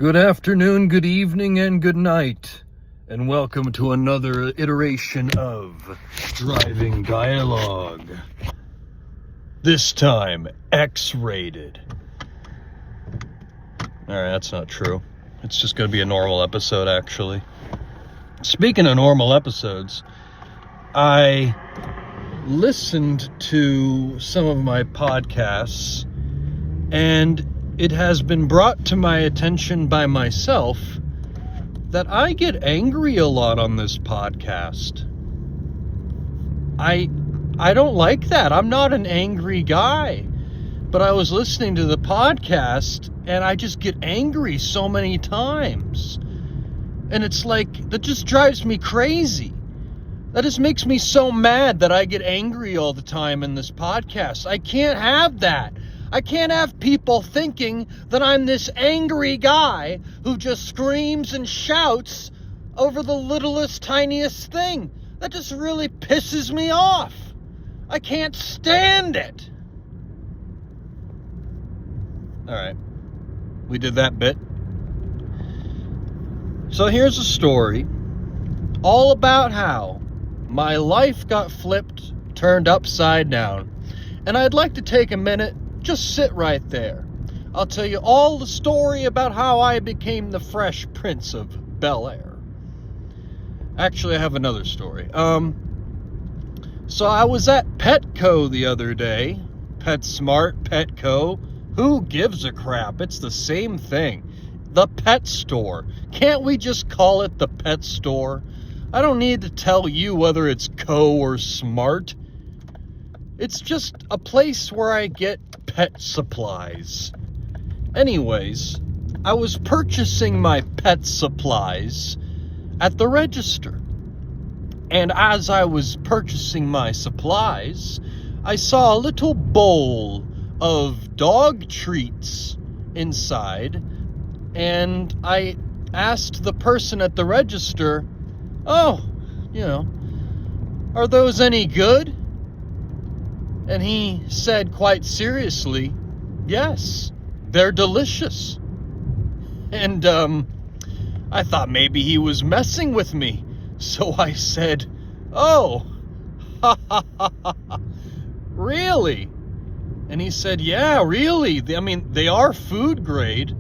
Good afternoon, good evening, and good night, and welcome to another iteration of Driving Dialogue. This time, X-rated. Alright, that's not true. It's just going to be a normal episode, actually. Speaking of normal episodes, I listened to some of my podcasts, and it has been brought to my attention by myself that I get angry a lot on this podcast. I don't like that. I'm not an angry guy. But I was listening to the podcast and I just get angry so many times. And it's like, that just drives me crazy. That just makes me so mad that I get angry all the time in this podcast. I can't have that. I can't have people thinking that I'm this angry guy who just screams and shouts over the littlest, tiniest thing. That just really pisses me off. I can't stand it. Alright, we did that bit. So here's a story all about how my life got flipped, turned upside down. And I'd like to take a minute. Just sit right there. I'll tell you all the story about how I became the Fresh Prince of Bel-Air. Actually, I have another story. So I was at Petco the other day. PetSmart, Petco. Who gives a crap? It's the same thing. The pet store. Can't we just call it the pet store? I don't need to tell you whether it's Co or Smart. It's just a place where I get pet supplies. Anyways, I was purchasing my pet supplies at the register. And as I was purchasing my supplies, I saw a little bowl of dog treats inside. And I asked the person at the register, "Oh, are those any good?" And he said quite seriously, "Yes, they're delicious." And I thought maybe he was messing with me. So I said, "Oh, really?" And he said, "Yeah, really. They are food grade.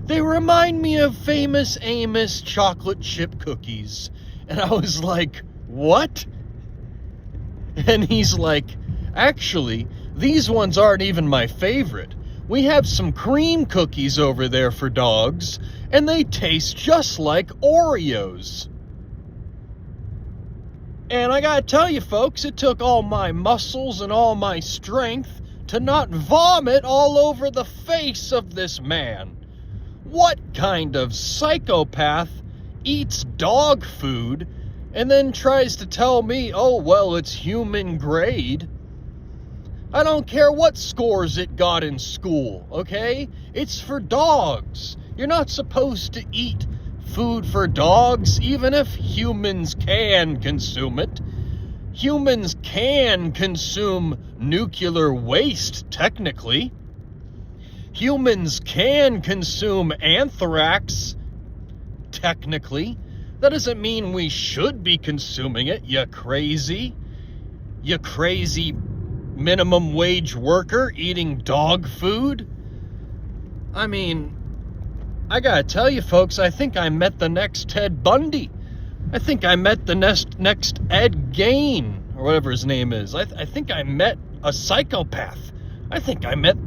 They remind me of Famous Amos chocolate chip cookies." And I was like, "What?" And he's like, "Actually, these ones aren't even my favorite. We have some cream cookies over there for dogs, and they taste just like Oreos." And I gotta tell you, folks, it took all my muscles and all my strength to not vomit all over the face of this man. What kind of psychopath eats dog food and then tries to tell me, "Oh, well, it's human grade"? I don't care what scores it got in school, okay? It's for dogs. You're not supposed to eat food for dogs, even if humans can consume it. Humans can consume nuclear waste, technically. Humans can consume anthrax, technically. That doesn't mean we should be consuming it, you crazy. You crazy minimum wage worker eating dog food. I gotta tell you, folks, I think I met the next Ted Bundy. I think I met the next Ed Gein, or whatever his name is. I think I met a psychopath. I think I met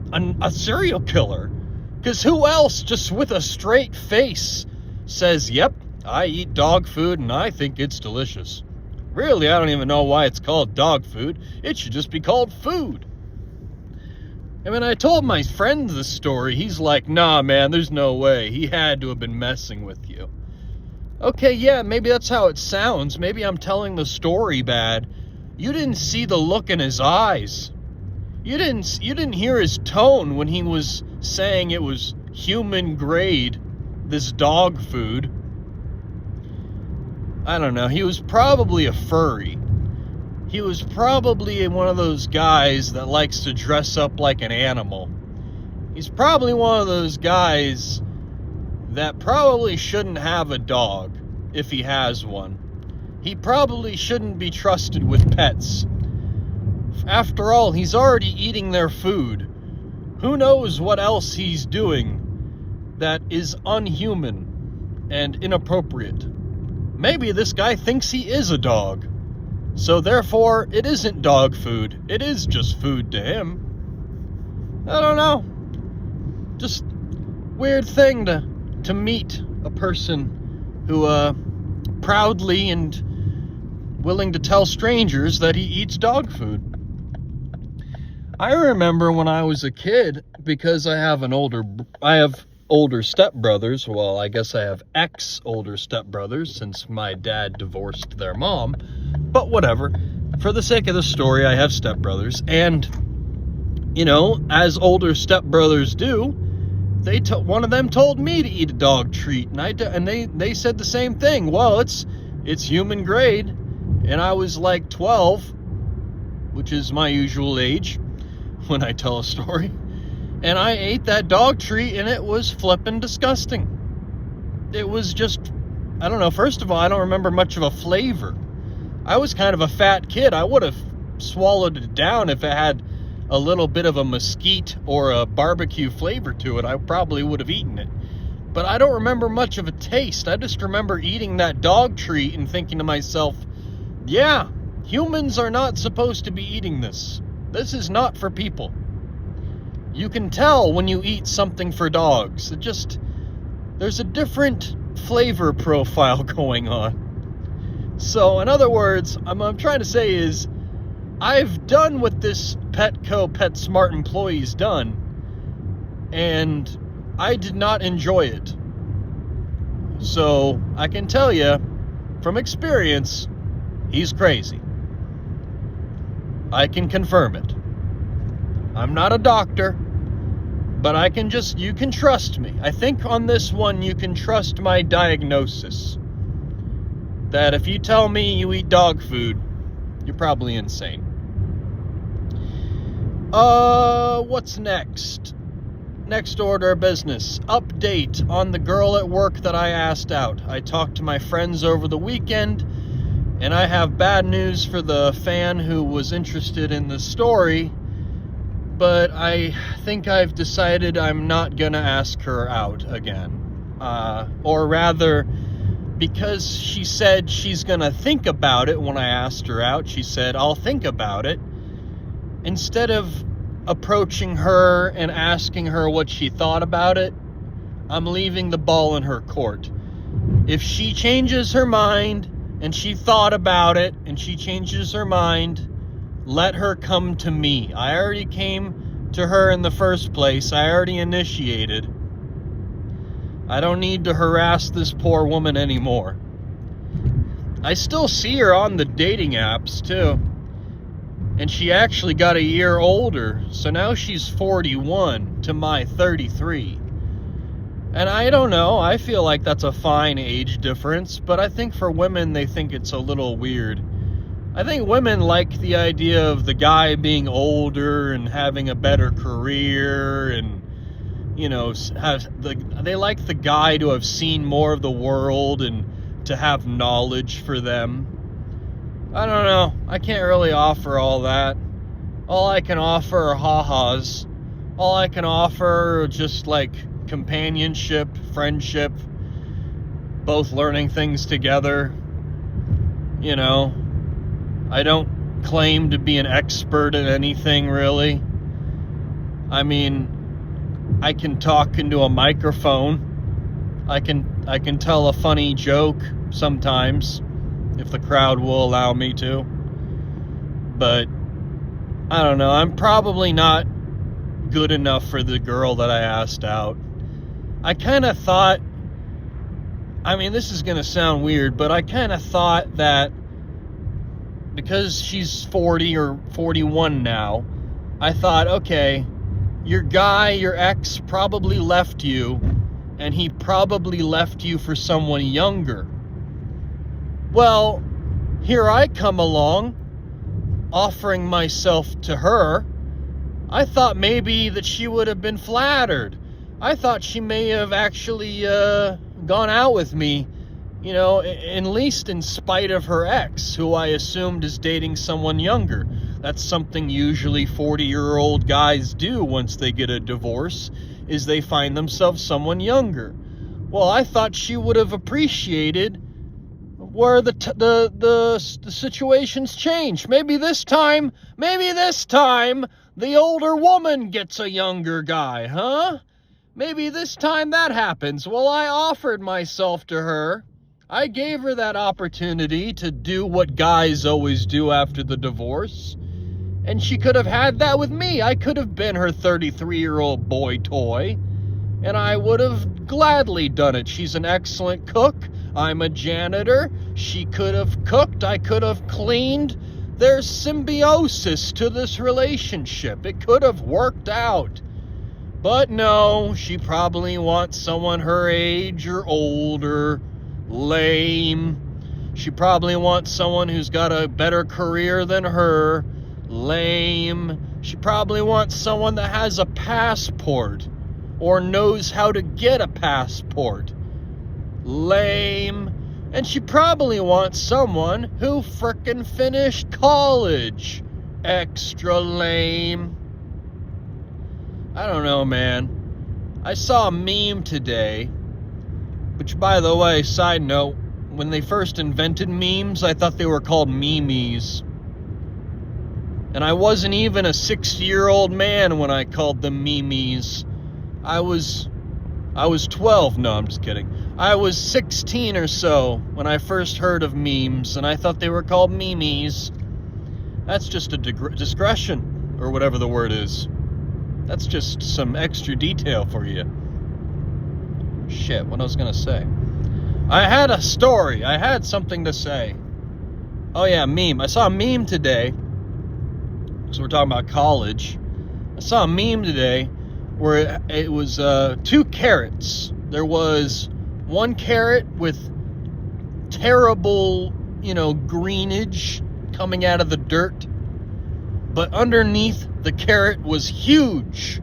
a serial killer. Because who else, just with a straight face, says, "Yep, I eat dog food and I think it's delicious"? Really, I don't even know why it's called dog food. It should just be called food. And when I told my friend the story, he's like, "Nah, man, there's no way. He had to have been messing with you." Okay, yeah, maybe that's how it sounds. Maybe I'm telling the story bad. You didn't see the look in his eyes. You didn't hear his tone when he was saying it was human grade, this dog food. I don't know. He was probably a furry. He was probably one of those guys that likes to dress up like an animal. He's probably one of those guys that probably shouldn't have a dog if he has one. He probably shouldn't be trusted with pets. After all, he's already eating their food. Who knows what else he's doing that is unhuman and inappropriate? Maybe this guy thinks he is a dog. So therefore, it isn't dog food. It is just food to him. I don't know. Just weird thing to meet a person who proudly and willing to tell strangers that he eats dog food. I remember when I was a kid, because I have older stepbrothers. Well, I guess I have older stepbrothers since my dad divorced their mom. But whatever. For the sake of the story, I have stepbrothers. And, as older stepbrothers do, one of them told me to eat a dog treat. And they said the same thing. Well, it's human grade. And I was like 12, which is my usual age when I tell a story. And I ate that dog treat, and it was flippin' disgusting. It was just, I don't know. First of all, I don't remember much of a flavor. I was kind of a fat kid. I would have swallowed it down if it had a little bit of a mesquite or a barbecue flavor to it. I probably would have eaten it. But I don't remember much of a taste. I just remember eating that dog treat and thinking to myself, yeah, humans are not supposed to be eating this. This is not for people. You can tell when you eat something for dogs. There's a different flavor profile going on. So, in other words, I'm trying to say is, I've done what this Petco PetSmart employee's done, and I did not enjoy it. So, I can tell you, from experience, he's crazy. I can confirm it. I'm not a doctor, but you can trust me. I think on this one, you can trust my diagnosis. That if you tell me you eat dog food, you're probably insane. What's next? Next order of business. Update on the girl at work that I asked out. I talked to my friends over the weekend, and I have bad news for the fan who was interested in the story, but I think I've decided I'm not gonna ask her out again. Or rather, because she said she's gonna think about it when I asked her out, she said, I'll think about it. Instead of approaching her and asking her what she thought about it, I'm leaving the ball in her court. If she changes her mind, and she thought about it, and she changes her mind, let her come to me. I already came to her in the first place. I already initiated. I don't need to harass this poor woman anymore. I still see her on the dating apps, too. And she actually got a year older, so now she's 41 to my 33. And I don't know, I feel like that's a fine age difference, but I think for women, they think it's a little weird. I think women like the idea of the guy being older and having a better career, and, they like the guy to have seen more of the world and to have knowledge for them. I don't know, I can't really offer all that. All I can offer are ha-has. All I can offer are just companionship, friendship, both learning things together. I don't claim to be an expert at anything, really. I mean, I can talk into a microphone. I can tell a funny joke sometimes, if the crowd will allow me to. But I don't know, I'm probably not good enough for the girl that I asked out. I kind of thought, this is going to sound weird, but I kind of thought that because she's 40 or 41 now, I thought, okay, your ex probably left you, and he probably left you for someone younger. Well, here I come along, offering myself to her. I thought maybe that she would have been flattered. I thought she may have actually gone out with me, at least in spite of her ex, who I assumed is dating someone younger. That's something usually 40-year-old guys do once they get a divorce, is they find themselves someone younger. Well, I thought she would have appreciated where the situation's changed. Maybe this time, the older woman gets a younger guy, huh? Maybe this time that happens. Well, I offered myself to her. I gave her that opportunity to do what guys always do after the divorce. And she could have had that with me. I could have been her 33-year-old boy toy. And I would have gladly done it. She's an excellent cook. I'm a janitor. She could have cooked. I could have cleaned. There's symbiosis to this relationship. It could have worked out. But no, she probably wants someone her age or older. Lame. She probably wants someone who's got a better career than her. Lame. She probably wants someone that has a passport or knows how to get a passport. Lame. And she probably wants someone who frickin' finished college. Extra lame. I don't know, man. I saw a meme today, which, by the way, side note, when they first invented memes, I thought they were called memes. And I wasn't even a 60-year-old man when I called them memes. I was 12. No, I'm just kidding. I was 16 or so when I first heard of memes, and I thought they were called memes. That's just a discretion, or whatever the word is. That's just some extra detail for you. Shit, what I was gonna say. I had a story. I had something to say. Oh yeah, meme. I saw a meme today. So we're talking about college. I saw a meme today where it was 2 carrots. There was one carrot with terrible, greenage coming out of the dirt. But underneath the carrot was huge.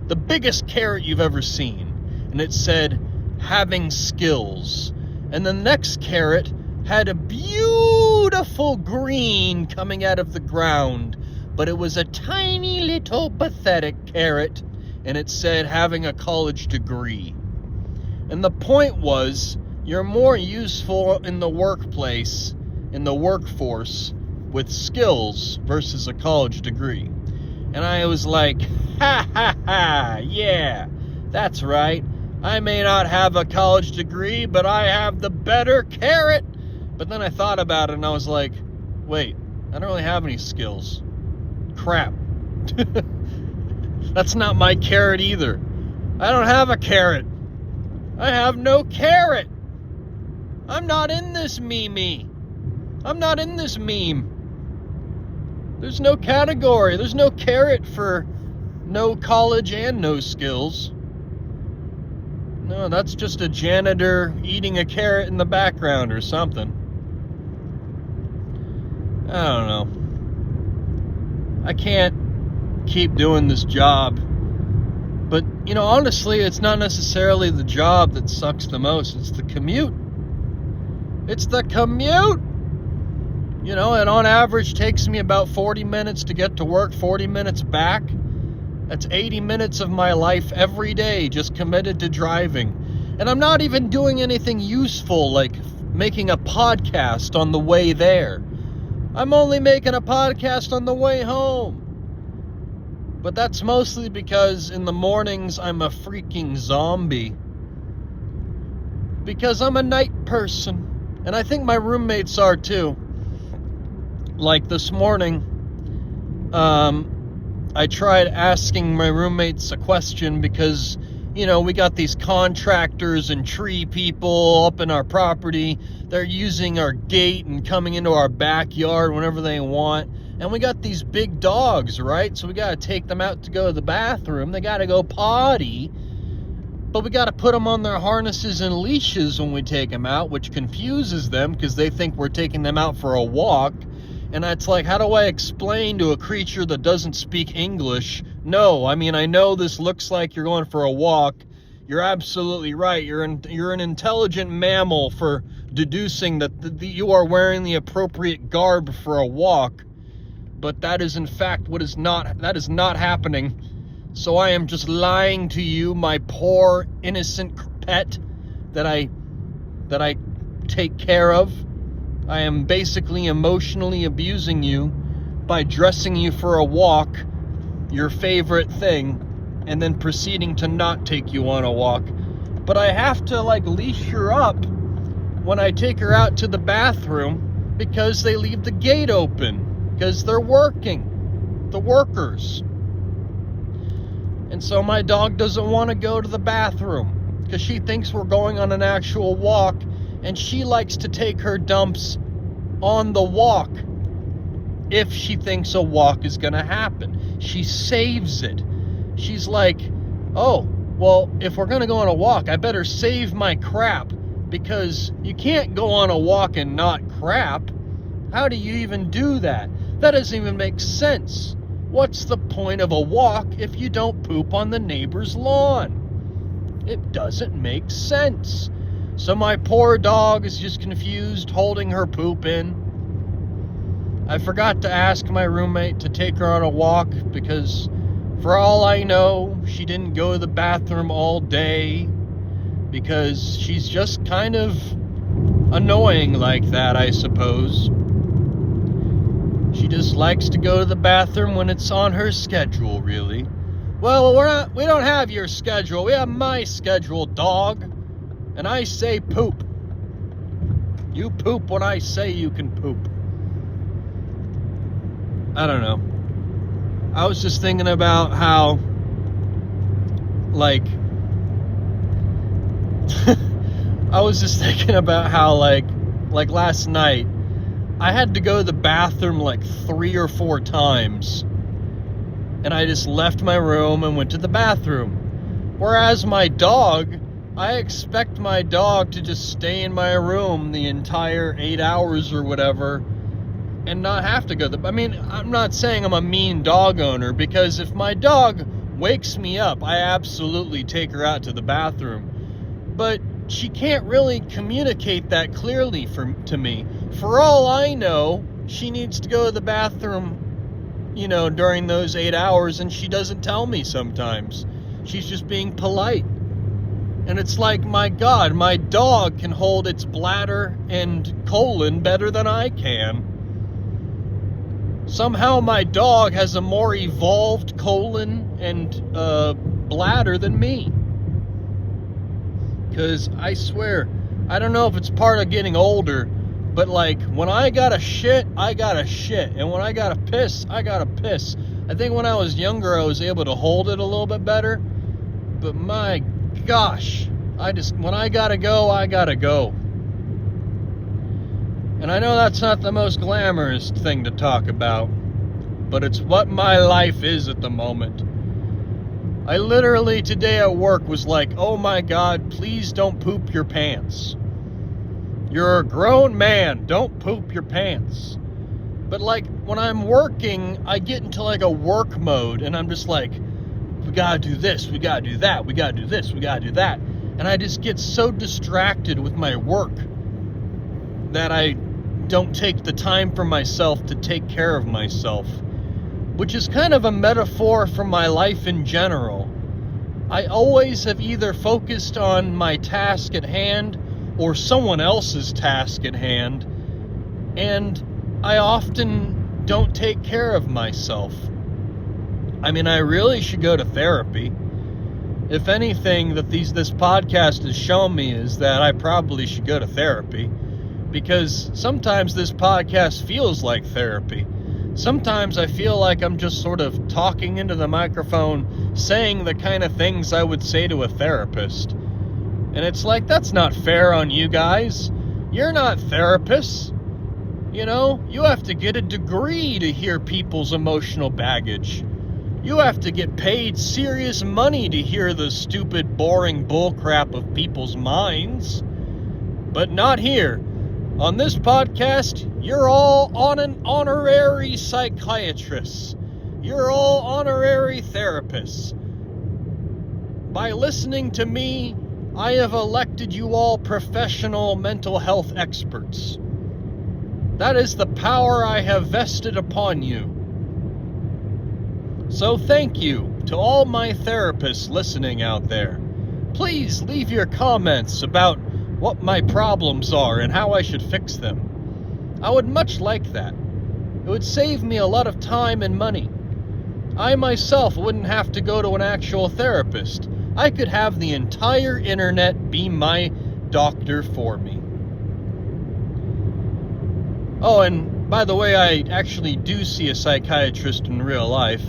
The biggest carrot you've ever seen. And it said, having skills. And the next carrot had a beautiful green coming out of the ground. But it was a tiny little pathetic carrot. And it said, having a college degree. And the point was, you're more useful in the workplace, in the workforce, with skills versus a college degree. And I was like, ha ha ha, yeah, that's right. I may not have a college degree, but I have the better carrot. But then I thought about it and I was like, wait, I don't really have any skills. Crap. That's not my carrot either. I don't have a carrot. I have no carrot. I'm not in this meme. I'm not in this meme. There's no category. There's no carrot for no college and no skills. No, that's just a janitor eating a carrot in the background or something. I don't know. I can't keep doing this job. But, honestly, it's not necessarily the job that sucks the most. It's the commute. It's the commute! It on average takes me about 40 minutes to get to work, 40 minutes back. That's 80 minutes of my life every day just committed to driving. And I'm not even doing anything useful like making a podcast on the way there. I'm only making a podcast on the way home. But that's mostly because in the mornings I'm a freaking zombie. Because I'm a night person. And I think my roommates are too. Like this morning, I tried asking my roommates a question because, we got these contractors and tree people up in our property. They're using our gate and coming into our backyard whenever they want. And we got these big dogs, right? So we got to take them out to go to the bathroom. They got to go potty. But we got to put them on their harnesses and leashes when we take them out, which confuses them because they think we're taking them out for a walk. And it's like, how do I explain to a creature that doesn't speak English? No, I know this looks like you're going for a walk. You're absolutely right. You're an intelligent mammal for deducing that you are wearing the appropriate garb for a walk. But that is in fact that is not happening. So I am just lying to you, my poor innocent pet that I take care of. I am basically emotionally abusing you by dressing you for a walk, your favorite thing, and then proceeding to not take you on a walk. But I have to leash her up when I take her out to the bathroom because they leave the gate open because they're working, the workers. And so my dog doesn't want to go to the bathroom because she thinks we're going on an actual walk, and she likes to take her dumps on the walk if she thinks a walk is going to happen. She saves it. She's like, oh, well, if we're going to go on a walk, I better save my crap, because you can't go on a walk and not crap. How do you even do that? That doesn't even make sense. What's the point of a walk if you don't poop on the neighbor's lawn? It doesn't make sense. So my poor dog is just confused, holding her poop in. I forgot to ask my roommate to take her on a walk because, for all I know, she didn't go to the bathroom all day because she's just kind of annoying like that, I suppose. She just likes to go to the bathroom when it's on her schedule, really. Well, we don't have your schedule. We have my schedule, dog. And I say poop. You poop when I say you can poop. I don't know. I was just thinking about how, last night, I had to go to the bathroom 3 or 4 times. And I just left my room and went to the bathroom. Whereas my dog, I expect my dog to just stay in my room the entire 8 hours or whatever and not have to go to I'm not saying I'm a mean dog owner, because if my dog wakes me up, I absolutely take her out to the bathroom. But she can't really communicate that clearly to me. For all I know, she needs to go to the bathroom, during those 8 hours, and she doesn't tell me sometimes. She's just being polite. And it's like, my God, my dog can hold its bladder and colon better than I can. Somehow my dog has a more evolved colon and bladder than me. Because I swear, I don't know if it's part of getting older, but when I gotta shit, I gotta shit. And when I gotta piss, I gotta piss. I think when I was younger, I was able to hold it a little bit better. But my gosh, when I gotta go, I gotta go. And I know that's not the most glamorous thing to talk about, but it's what my life is at the moment. I literally today at work was like, oh my God, please don't poop your pants. You're a grown man, don't poop your pants. But when I'm working, I get into a work mode, and I'm just like, we gotta do this, we gotta do that, we gotta do this, we gotta do that. And I just get so distracted with my work that I don't take the time for myself to take care of myself, which is kind of a metaphor for my life in general. I always have either focused on my task at hand or someone else's task at hand, and I often don't take care of myself. I really should go to therapy. If anything that this podcast has shown me is that I probably should go to therapy, because sometimes this podcast feels like therapy. Sometimes I feel like I'm just sort of talking into the microphone, saying the kind of things I would say to a therapist. And it's like, that's not fair on you guys. You're not therapists. You have to get a degree to hear people's emotional baggage. You have to get paid serious money to hear the stupid, boring bullcrap of people's minds. But not here. On this podcast, you're all honorary psychiatrists. You're all honorary therapists. By listening to me, I have elected you all professional mental health experts. That is the power I have vested upon you. So thank you to all my therapists listening out there. Please leave your comments about what my problems are and how I should fix them. I would much like that. It would save me a lot of time and money. I myself wouldn't have to go to an actual therapist. I could have the entire internet be my doctor for me. Oh, and by the way, I actually do see a psychiatrist in real life.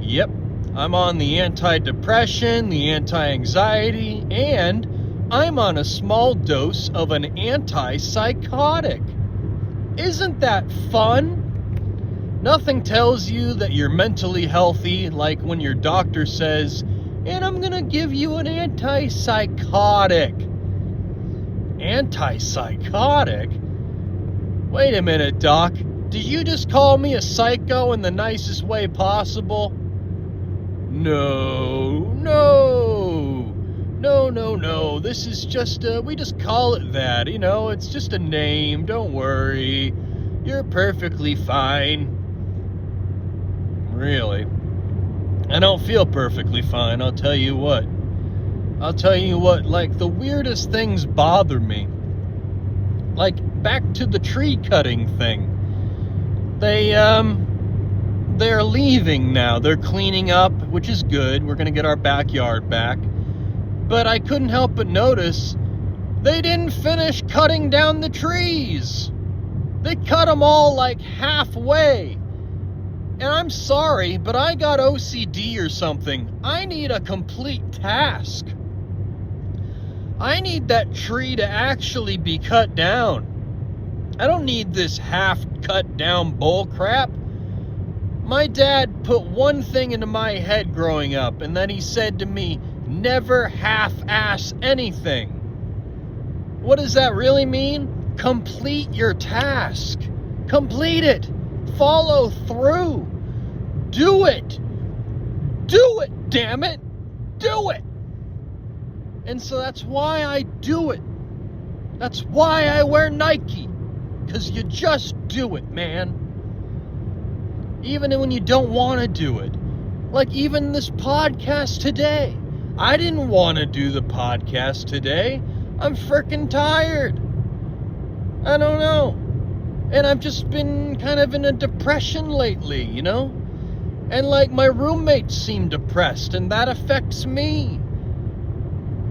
Yep, I'm on the antidepressant, the anti-anxiety, and I'm on a small dose of an antipsychotic. Isn't that fun? Nothing tells you that you're mentally healthy like when your doctor says, and I'm gonna give you an antipsychotic. Antipsychotic? Wait a minute, Doc. Did you just call me a psycho in the nicest way possible? No. This is just, we just call it that, it's just a name. Don't worry. You're perfectly fine. Really? I don't feel perfectly fine, I'll tell you what. Like, the weirdest things bother me. Like, back to the tree cutting thing. They're leaving now. They're cleaning up, which is good. We're gonna get our backyard back. But I couldn't help but notice they didn't finish cutting down the trees. They cut them all like halfway. And I'm sorry, but I got OCD or something. I need a complete task. I need that tree to actually be cut down. I don't need this half cut down bull crap. My dad put one thing into my head growing up, and then he said to me, never half-ass anything. What does that really mean? Complete your task. Complete it. Follow through. Do it. Do it, damn it. Do it. And so that's why I do it. That's why I wear Nike. Because you just do it, man. Even when you don't want to do it. Like even this podcast today. I didn't want to do the podcast today. I'm freaking tired. I don't know. And I've just been kind of in a depression lately, And like my roommates seem depressed, and that affects me.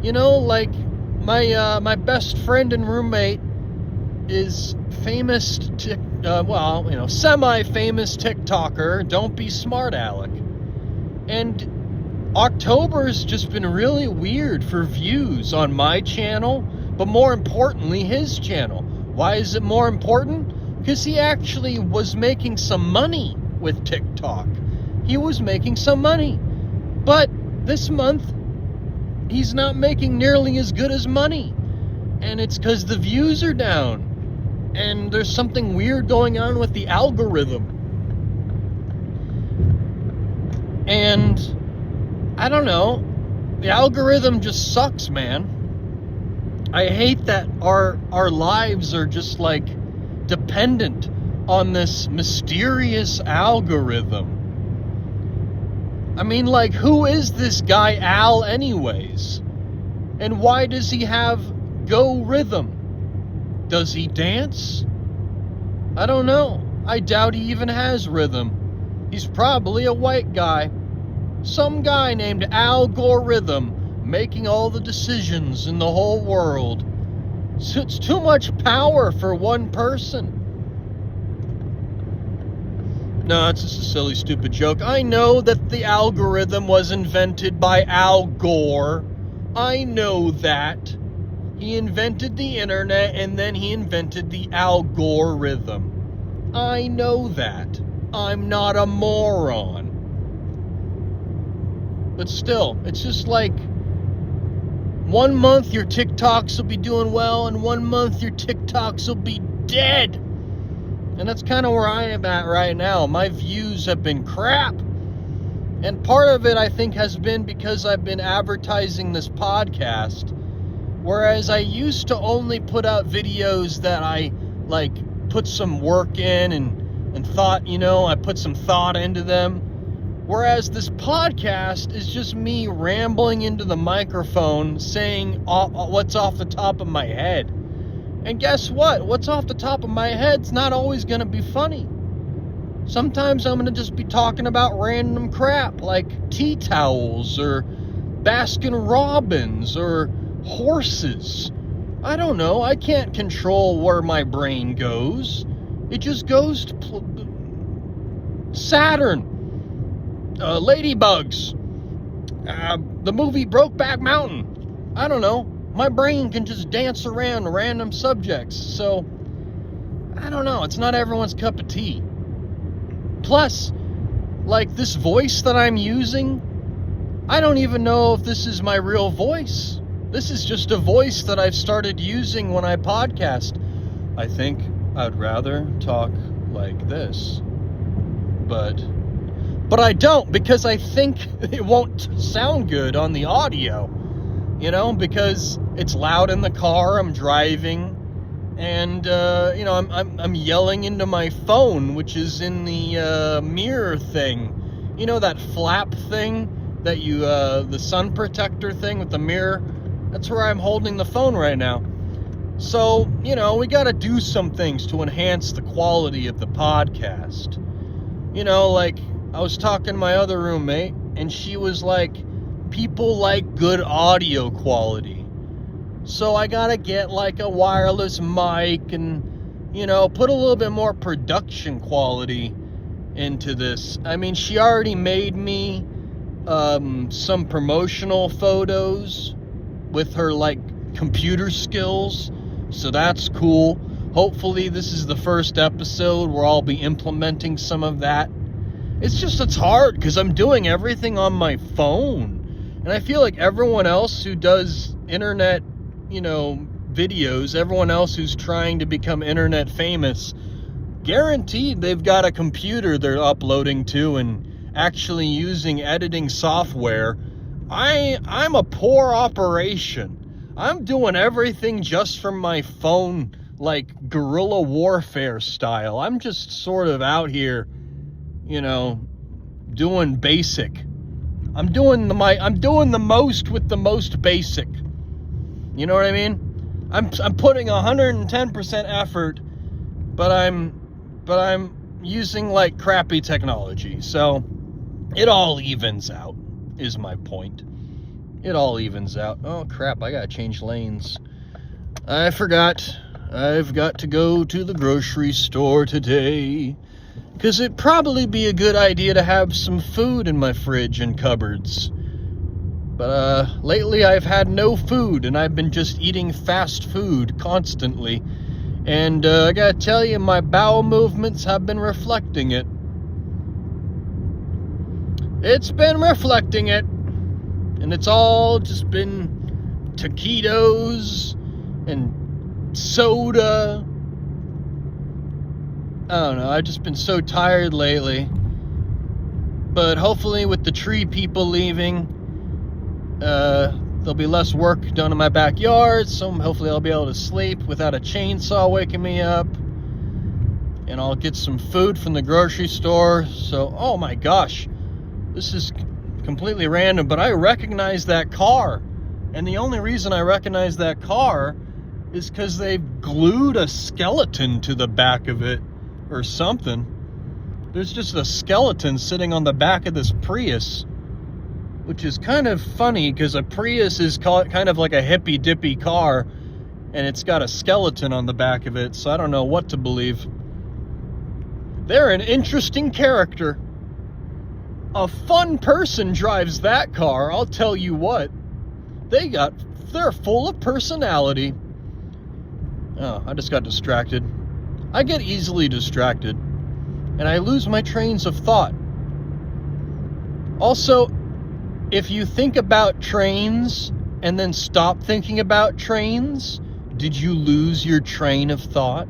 Like my best friend and roommate is famous, semi-famous TikToker. Don't be smart, Alec. And October's just been really weird for views on my channel, but more importantly, his channel. Why is it more important? Because he actually was making some money with TikTok. He was making some money. But this month, he's not making nearly as good as money. And it's because the views are down. And there's something weird going on with the algorithm. And I don't know. The algorithm just sucks, man. I hate that our lives are just like dependent on this mysterious algorithm. I mean, like, who is this guy Al anyways? And why does he have Go Rhythm? Does he dance? I don't know. I doubt he even has rhythm. He's probably a white guy. Some guy named Al Gorithm making all the decisions in the whole world. So it's too much power for one person. No, it's just a silly, stupid joke. I know that the algorithm was invented by Al Gore. I know that. He invented the internet and then he invented the algorithm. I know that. I'm not a moron. But still, it's just like 1 month your TikToks will be doing well and 1 month your TikToks will be dead. And that's kind of where I am at right now. My views have been crap. And part of it, I think, has been because I've been advertising this podcast, whereas I used to only put out videos that I, like, put some work in and thought, I put some thought into them. Whereas this podcast is just me rambling into the microphone saying what's off the top of my head. And guess what? What's off the top of my head's not always going to be funny. Sometimes I'm going to just be talking about random crap like tea towels or Baskin Robbins or horses. I don't know. I can't control where my brain goes. It just goes to Saturn, ladybugs, the movie Brokeback Mountain. I don't know. My brain can just dance around random subjects. So, I don't know. It's not everyone's cup of tea. Plus, like this voice that I'm using, I don't even know if this is my real voice. This is just a voice that I've started using when I podcast. I think I'd rather talk like this. But I don't, because I think it won't sound good on the audio. Because it's loud in the car, I'm driving. And, I'm yelling into my phone, which is in the mirror thing. That flap thing that the sun protector thing with the mirror? That's where I'm holding the phone right now. So, we got to do some things to enhance the quality of the podcast. Like, I was talking to my other roommate, and she was like, people like good audio quality. So I gotta get like a wireless mic and, put a little bit more production quality into this. I mean, she already made me some promotional photos with her like computer skills. So that's cool. Hopefully this is the first episode where I'll be implementing some of that. It's hard because I'm doing everything on my phone. And I feel like everyone else who does internet videos, everyone else who's trying to become internet famous, guaranteed they've got a computer they're uploading to and actually using editing software. I'm a poor operation. I'm doing everything just from my phone, like guerrilla warfare style. I'm just sort of out here, doing basic. I'm doing the most with the most basic. You know what I mean? I'm putting 110% effort, but I'm using like crappy technology. So it all evens out, is my point. It all evens out. Oh crap, I gotta change lanes. I forgot. I've got to go to the grocery store today. 'Cause it'd probably be a good idea to have some food in my fridge and cupboards. But lately I've had no food, and I've been just eating fast food constantly. And I gotta tell you, my bowel movements have been reflecting it. It's been reflecting it. And it's all just been taquitos and soda. I don't know, I've just been so tired lately. But hopefully with the tree people leaving, there'll be less work done in my backyard, so hopefully I'll be able to sleep without a chainsaw waking me up. And I'll get some food from the grocery store. So, oh my gosh, this is completely random, but I recognize that car. And the only reason I recognize that car is because they've glued a skeleton to the back of it or something. There's just a skeleton sitting on the back of this Prius, which is kind of funny because a Prius is kind of like a hippy-dippy car, and it's got a skeleton on the back of it, so I don't know what to believe. They're an interesting character. A fun person drives that car, I'll tell you what. They're full of personality. Oh, I just got distracted. I get easily distracted, and I lose my trains of thought. Also, if you think about trains and then stop thinking about trains, did you lose your train of thought?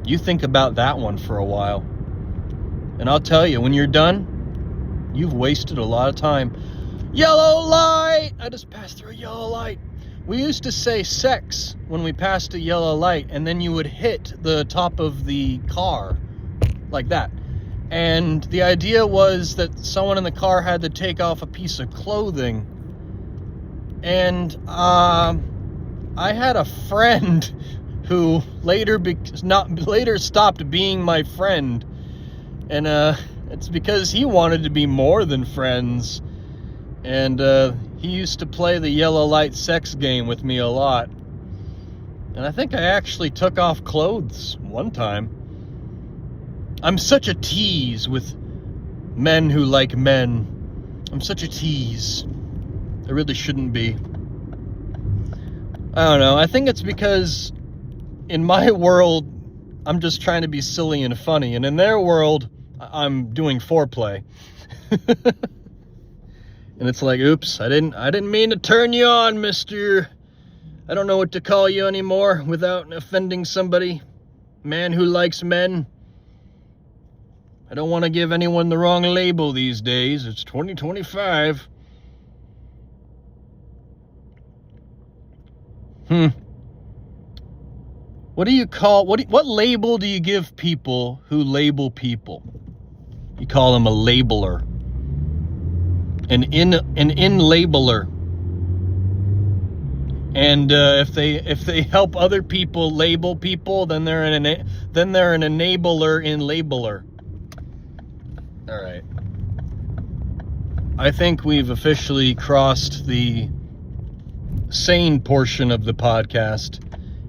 You think about that one for a while. And I'll tell you, when you're done, You've wasted a lot of time. Yellow light! I just passed through a yellow light. We used to say sex when we passed a yellow light, and then you would hit the top of the car like that. And the idea was that someone in the car had to take off a piece of clothing. And I had a friend who later stopped being my friend. And it's because he wanted to be more than friends. And he used to play the yellow light sex game with me a lot. And I think I actually took off clothes one time. I'm such a tease with men who like men. I'm such a tease. I really shouldn't be. I don't know. I think it's because in my world, I'm just trying to be silly and funny. And in their world, I'm doing foreplay. And it's like, oops, I didn't mean to turn you on, mister. I don't know what to call you anymore without offending somebody. Man who likes men. I don't want to give anyone the wrong label these days. It's 2025. What do you call, what label do you give people who label people? You call them a labeler. An in-labeler. And if they help other people label people, then they're an enabler in labeler. All right. I think we've officially crossed the sane portion of the podcast,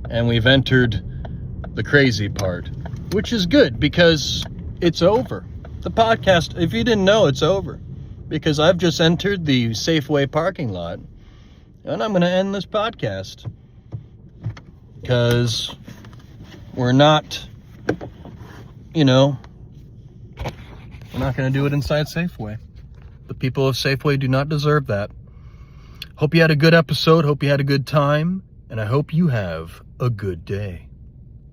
and we've entered the crazy part, which is good because it's over. The podcast, if you didn't know, it's over because I've just entered the Safeway parking lot, and I'm going to end this podcast because we're not, we're not going to do it inside Safeway. The people of Safeway do not deserve that. Hope you had a good episode. Hope you had a good time. And I hope you have a good day.